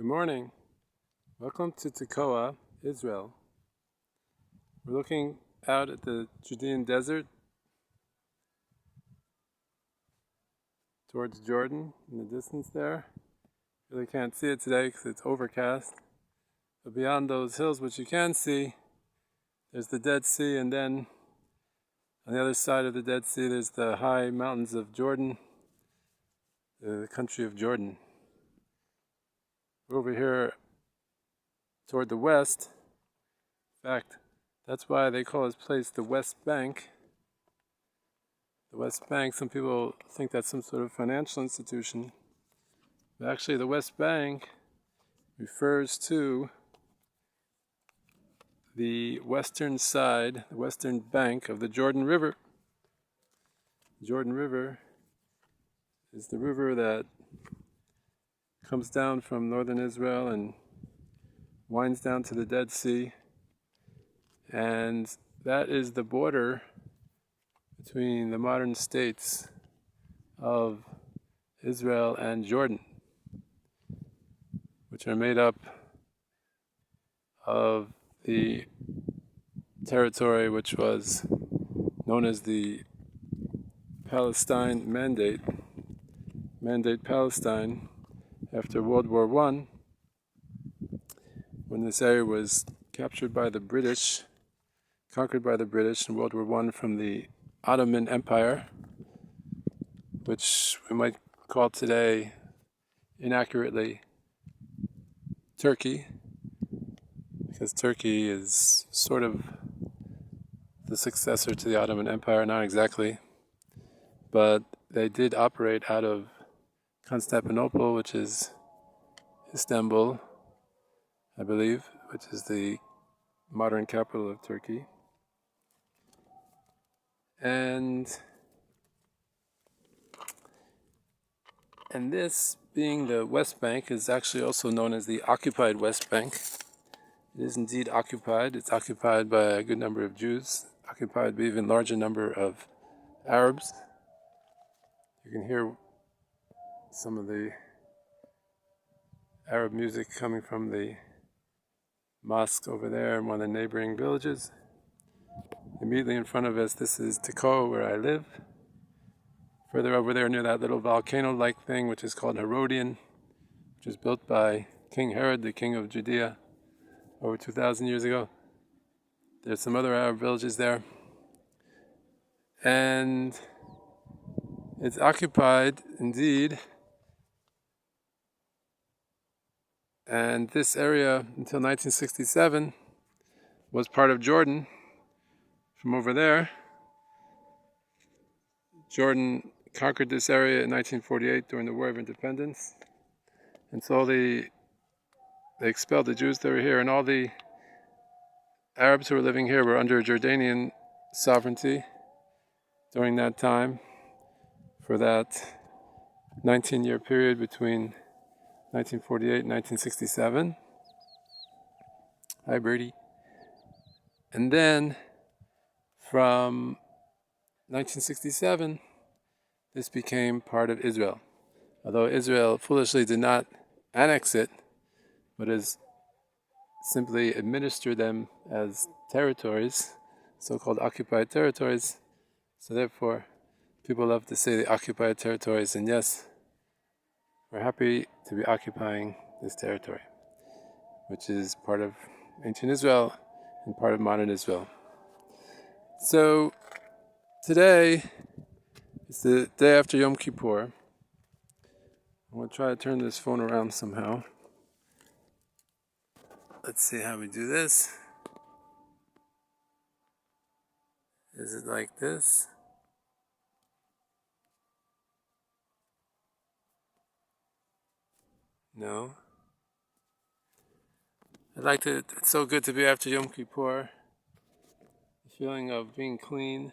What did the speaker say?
Good morning. Welcome to Tekoa, Israel. We're looking out at the Judean desert towards Jordan in the distance there. Really can't see it today because it's overcast. But beyond those hills, which you can see, there's the Dead Sea, and then on the other side of the Dead Sea, there's the high mountains of Jordan, the country of Jordan. We're over here toward the west. In fact, that's why they call this place the West Bank. The West Bank, some people think that's some sort of financial institution. But actually, the West Bank refers to the western side, the western bank of the Jordan River. The Jordan River is the river that comes down from northern Israel and winds down to the Dead Sea. And that is the border between the modern states of Israel and Jordan, which are made up of the territory which was known as the Palestine Mandate Palestine, after World War I, when this area was captured by the British, conquered by the British in World War I from the Ottoman Empire, which we might call today inaccurately Turkey, because Turkey is sort of the successor to the Ottoman Empire, not exactly, but they did operate out of Constantinople, which is Istanbul, I believe, which is the modern capital of Turkey. And this, being the West Bank, is actually also known as the occupied West Bank. It is indeed occupied. It's occupied by a good number of Jews, occupied by an even larger number of Arabs. You can hear some of the Arab music coming from the mosque over there in one of the neighboring villages. Immediately in front of us, this is Tekoa, where I live. Further over there, near that little volcano-like thing, which is called Herodian, which was built by King Herod, the king of Judea, over 2,000 years ago. There's some other Arab villages there. And it's occupied, indeed. And this area, until 1967, was part of Jordan. From over there, Jordan conquered this area in 1948 during the War of Independence. And so they expelled the Jews that were here, and all the Arabs who were living here were under Jordanian sovereignty during that time, for that 19-year period between 1948 and 1967. Hi, Birdie. And then from 1967, this became part of Israel. Although Israel foolishly did not annex it, but has simply administered them as territories, so-called occupied territories. So therefore, people love to say the occupied territories, and yes, we're happy to be occupying this territory, which is part of ancient Israel and part of modern Israel. So today is the day after Yom Kippur. I'm going to try to turn this phone around somehow. Let's see how we do this. Is it like this? No. It's so good to be after Yom Kippur. The feeling of being clean,